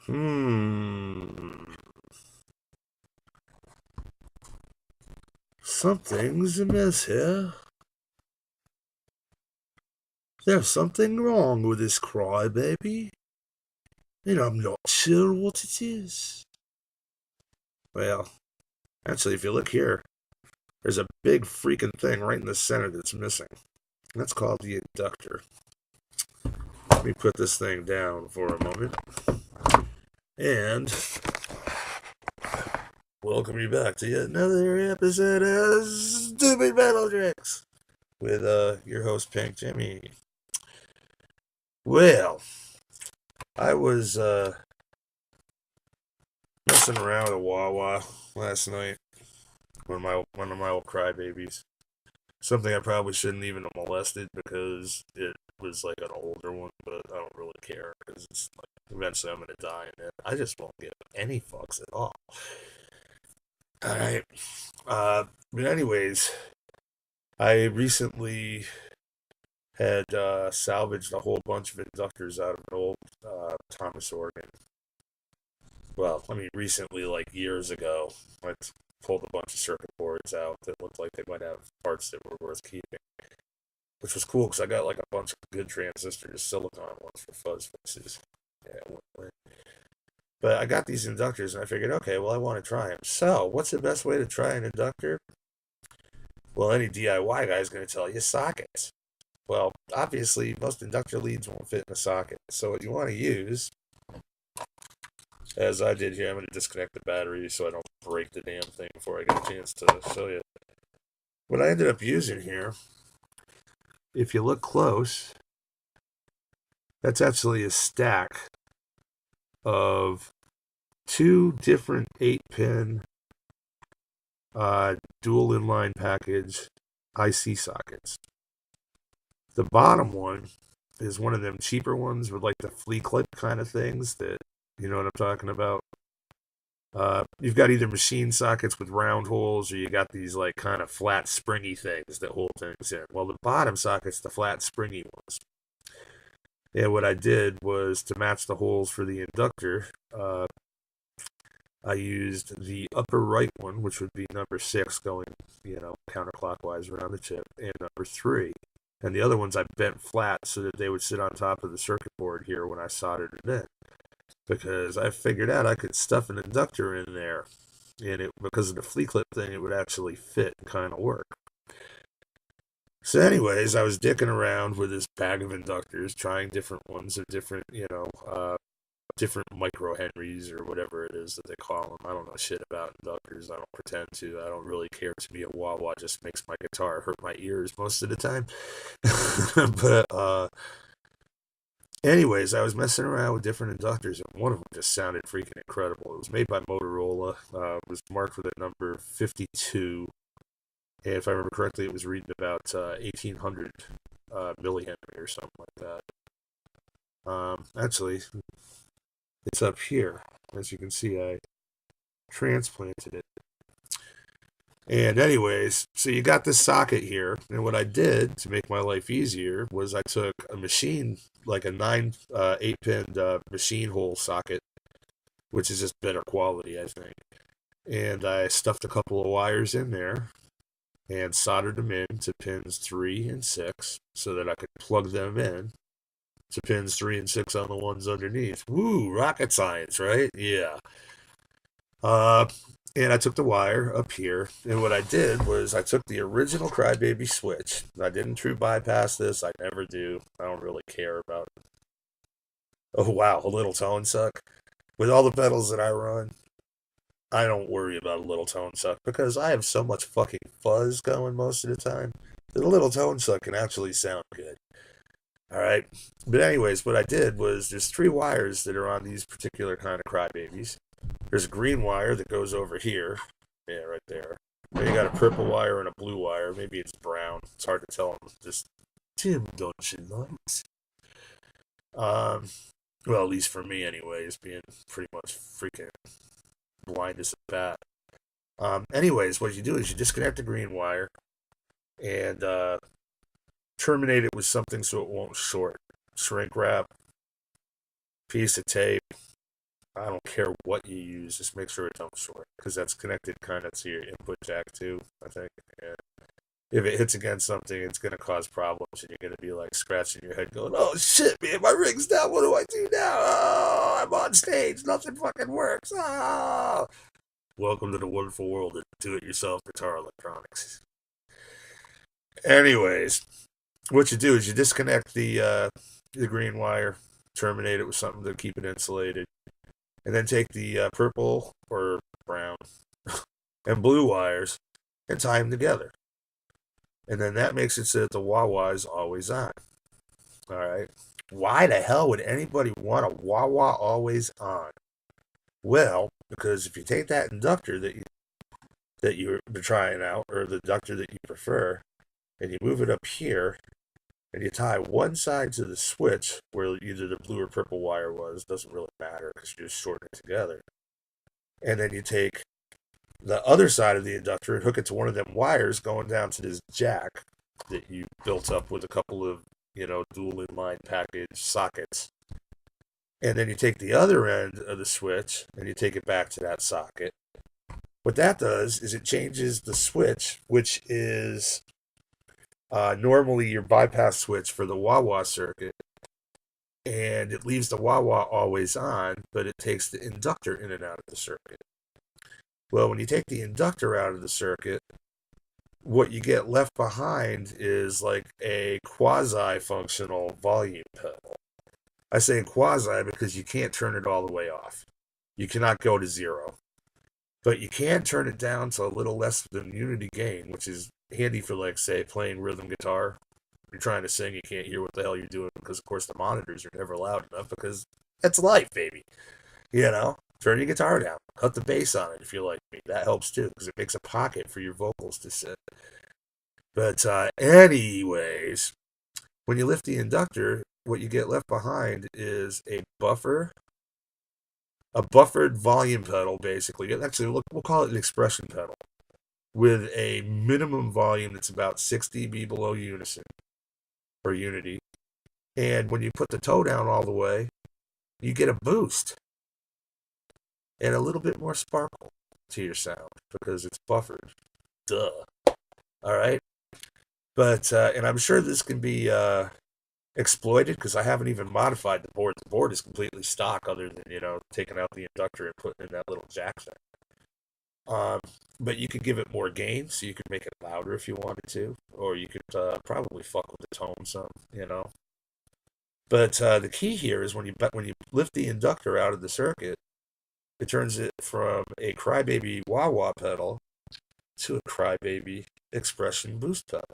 Hmm. Something's amiss here. There's something wrong with this crybaby, and I'm not sure what it is. Well, actually, if you look here, there's a big freaking thing right in the center that's missing. That's called the inductor. Let me put this thing down for a moment. And welcome you back to yet another episode of Stupid Metal Tricks with your host Pink Jimmy. Well, I was messing around with a Wawa last night. One of my old crybabies. Something I probably shouldn't even have molested because it was like an older one, but I don't really care because it's like eventually I'm gonna die and I just won't give any fucks at all. All right. But anyways, I recently had salvaged a whole bunch of inductors out of an old Thomas organ. Well, I mean, recently, like years ago, I pulled a bunch of circuit boards out that looked like they might have parts that were worth keeping, which was cool because I got like a bunch of good transistors, silicon ones for fuzz fixes. Yeah, but I got these inductors and I figured, okay, well, I want to try them. So, what's the best way to try an inductor? Well, any DIY guy is going to tell you sockets. Well, obviously, most inductor leads won't fit in a socket. So, what you want to use, as I did here, I'm going to disconnect the battery so I don't break the damn thing before I get a chance to show you. What I ended up using here, if you look close, that's actually a stack of two different 8-pin dual inline package IC sockets. The bottom one is one of them cheaper ones with like the flea clip kind of things that, you know what I'm talking about. You've got either machine sockets with round holes or you got these like kind of flat springy things that hold things in. Well, the bottom socket's the flat springy ones. And what I did was to match the holes for the inductor, I used the upper right one, which would be number 6 going, counterclockwise around the chip, and number 3. And the other ones I bent flat so that they would sit on top of the circuit board here when I soldered it in. Because I figured out I could stuff an inductor in there. And because of the flea clip thing, it would actually fit and kind of work. So, anyways, I was dicking around with this bag of inductors, trying different ones of different, different micro henries or whatever it is that they call them. I don't know shit about inductors. I don't pretend to. I don't really care to be a wah wah. Just makes my guitar hurt my ears most of the time. But anyways, I was messing around with different inductors, and one of them just sounded freaking incredible. It was made by Motorola. It was marked with a number 52. And if I remember correctly, it was reading about 1800 millihenry or something like that. Actually, it's up here. As you can see, I transplanted it. And anyways, so you got this socket here, and what I did to make my life easier was I took a machine, like a 8-pin machine hole socket, which is just better quality, I think. And I stuffed a couple of wires in there and soldered them in to pins 3 and 6 so that I could plug them in to pins 3 and 6 on the ones underneath. Woo, rocket science, right? Yeah. Uh, and I took the wire up here, and what I did was I took the original Crybaby switch. I didn't true bypass this. I never do. I don't really care about it. Oh wow, a little tone suck. With all the pedals that I run, I don't worry about a little tone suck because I have so much fucking fuzz going most of the time that a little tone suck can actually sound good. All right. But anyways, what I did was there's 3 wires that are on these particular kind of crybabies. There's a green wire that goes over here. Yeah, right there. Then you got a purple wire and a blue wire. Maybe it's brown. It's hard to tell. Just dim dungeon lights. Um, well, at least for me, anyways, being pretty much freaking blind as a bat. Anyways, what you do is you disconnect the green wire and terminate it with something so it won't short. Shrink wrap, piece of tape, I don't care what you use, just make sure it don't short, because that's connected kind of to your input jack too, I think. And if it hits against something, it's going to cause problems, and you're going to be like scratching your head going, oh shit, man, my rig's down, what do I do now? Oh, I'm on stage, nothing fucking works. Oh. Welcome to the wonderful world of do-it-yourself guitar electronics. Anyways, what you do is you disconnect the green wire, terminate it with something to keep it insulated, and then take the purple or brown and blue wires and tie them together. And then that makes it so that the wah-wah is always on. All right. Why the hell would anybody want a wah-wah always on? Well, because if you take that inductor that you're trying out, or the inductor that you prefer, and you move it up here, and you tie one side to the switch where either the blue or purple wire was, doesn't really matter because you just shorten it together. And then you take the other side of the inductor and hook it to one of them wires going down to this jack that you built up with a couple of, dual inline package sockets. And then you take the other end of the switch and you take it back to that socket. What that does is it changes the switch, which is normally your bypass switch for the wah-wah circuit, and it leaves the wah-wah always on, but it takes the inductor in and out of the circuit. Well, when you take the inductor out of the circuit, what you get left behind is like a quasi-functional volume pedal. I say quasi because you can't turn it all the way off. You cannot go to zero. But you can turn it down to a little less than unity gain, which is handy for, like, say, playing rhythm guitar. You're trying to sing, you can't hear what the hell you're doing because, of course, the monitors are never loud enough because it's life, baby. Turn your guitar down. Cut the bass on it if you like me. That helps, too, because it makes a pocket for your vocals to sit. But anyways, when you lift the inductor, what you get left behind is a buffered volume pedal, basically. Actually, we'll call it an expression pedal, with a minimum volume that's about 6 dB below unison, or unity. And when you put the toe down all the way, you get a boost and a little bit more sparkle to your sound because it's buffered. Duh. All right? But, and I'm sure this can be exploited because I haven't even modified the board. The board is completely stock other than, taking out the inductor and putting in that little jack thing. But you could give it more gain, so you could make it louder if you wanted to, or you could probably fuck with the tone some. But the key here is when you lift the inductor out of the circuit, it turns it from a Crybaby wah-wah pedal to a Crybaby expression boost pedal.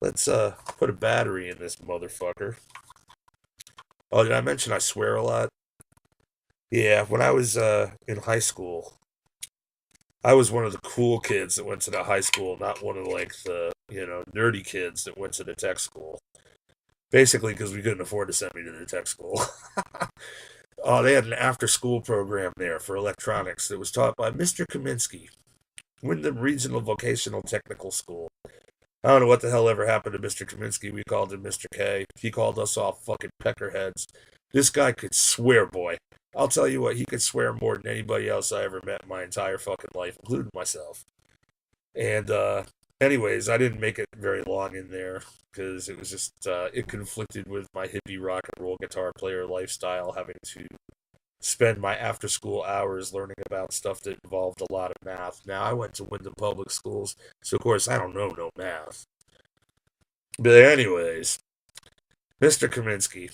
Let's put a battery in this motherfucker. Oh, did I mention I swear a lot? Yeah, when I was in high school, I was one of the cool kids that went to the high school, not one of like the, nerdy kids that went to the tech school. Basically, because we couldn't afford to send me to the tech school. Oh, they had an after-school program there for electronics that was taught by Mr. Kaminsky, Wyndham Regional Vocational Technical School. I don't know what the hell ever happened to Mr. Kaminsky. We called him Mr. K. He called us all fucking peckerheads. This guy could swear, boy. I'll tell you what, he could swear more than anybody else I ever met in my entire fucking life, including myself. And, anyways, I didn't make it very long in there because it was just, it conflicted with my hippie rock and roll guitar player lifestyle, having to spend my after school hours learning about stuff that involved a lot of math. Now, I went to Wyndham Public Schools, so of course I don't know no math. But anyways, Mr. Kaminsky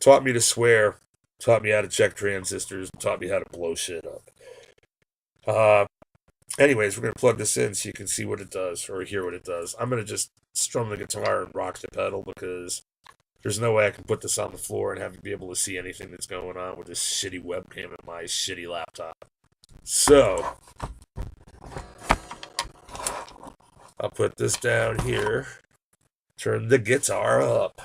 taught me to swear, taught me how to check transistors, taught me how to blow shit up. Anyways, we're going to plug this in so you can see what it does, or hear what it does. I'm going to just strum the guitar and rock the pedal because there's no way I can put this on the floor and have you be able to see anything that's going on with this shitty webcam and my shitty laptop. So, I'll put this down here, turn the guitar up.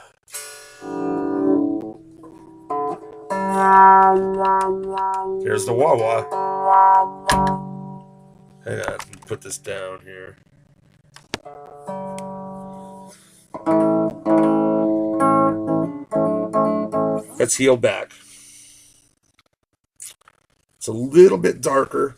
Here's the wah-wah. Hang on, put this down here. Let's heel back. It's a little bit darker.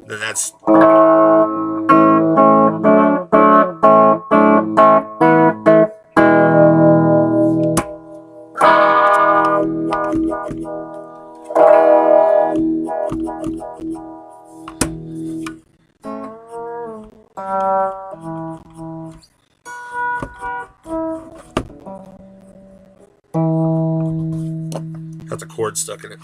Then that's got the cord stuck in it.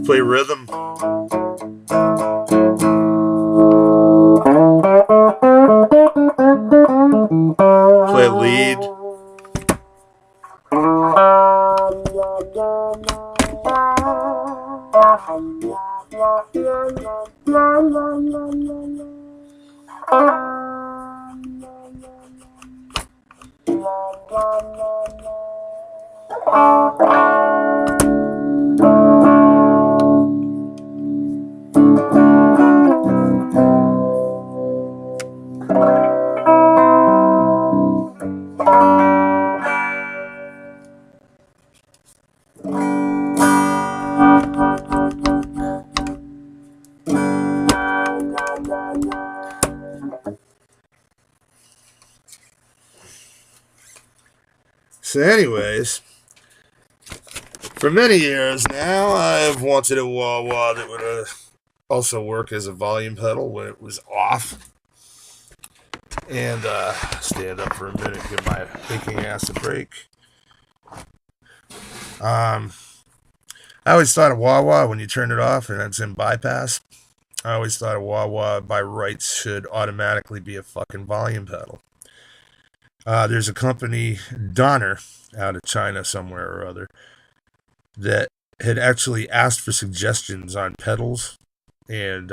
Play rhythm. Play lead. So anyways, for many years now, I've wanted a wah-wah that would also work as a volume pedal when it was off. And stand up for a minute, give my aching ass a break. I always thought a wah-wah, when you turn it off and it's in bypass, I always thought a wah-wah by rights should automatically be a fucking volume pedal. There's a company, Donner, out of China somewhere or other, that had actually asked for suggestions on pedals and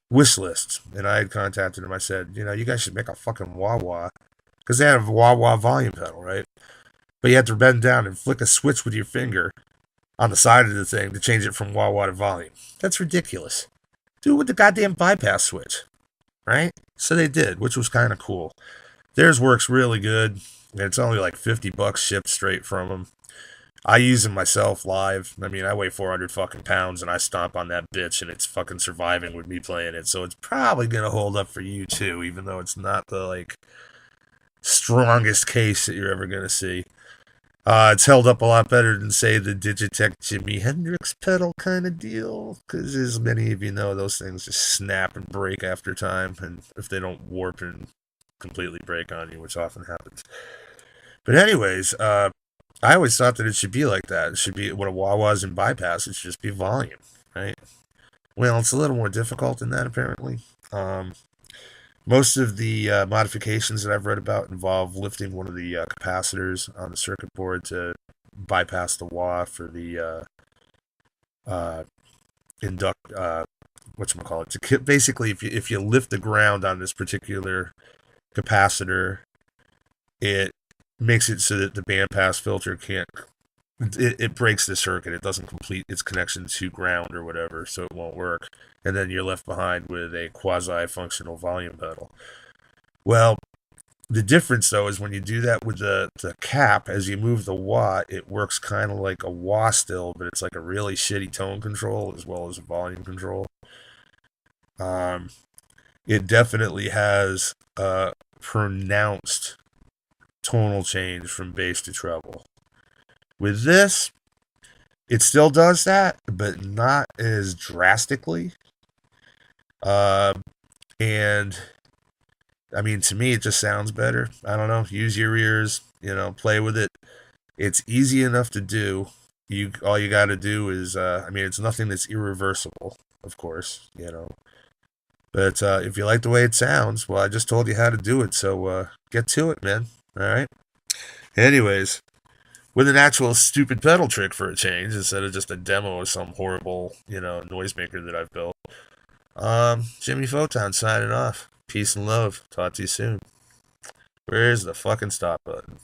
wish lists. And I had contacted them. I said, you guys should make a fucking wah-wah. Because they have a wah-wah volume pedal, right? But you have to bend down and flick a switch with your finger on the side of the thing to change it from wah-wah to volume. That's ridiculous. Do it with the goddamn bypass switch, right? So they did, which was kind of cool. Theirs works really good, and it's only like $50 shipped straight from them. I use them myself live. I mean, I weigh 400 fucking pounds, and I stomp on that bitch, and it's fucking surviving with me playing it. So it's probably gonna hold up for you too, even though it's not the like strongest case that you're ever gonna see. It's held up a lot better than, say, the Digitech Jimi Hendrix pedal kind of deal, because as many of you know, those things just snap and break after time, and if they don't warp and completely break on you, which often happens. But anyways, I always thought that it should be like that. It should be, when a wah-wah's in bypass, it should just be volume, right? Well, it's a little more difficult than that, apparently. Most of the modifications that I've read about involve lifting one of the capacitors on the circuit board to bypass the wah for the whatchamacallit. Basically, if you lift the ground on this particular capacitor, it makes it so that the bandpass filter can't. It breaks the circuit. It doesn't complete its connection to ground or whatever, so it won't work. And then you're left behind with a quasi-functional volume pedal. Well, the difference, though, is when you do that with the cap, as you move the wah, it works kind of like a wah still, but it's like a really shitty tone control as well as a volume control. It definitely has a pronounced tonal change from bass to treble. With this, it still does that, but not as drastically. And I mean, to me, it just sounds better. I don't know. Use your ears, play with it. It's easy enough to do. All you got to do is, it's nothing that's irreversible, of course, But if you like the way it sounds, well, I just told you how to do it, so get to it, man. All right? Anyways, with an actual stupid pedal trick for a change, instead of just a demo of some horrible, noisemaker that I've built. Jimmy Photon signing off. Peace and love. Talk to you soon. Where's the fucking stop button?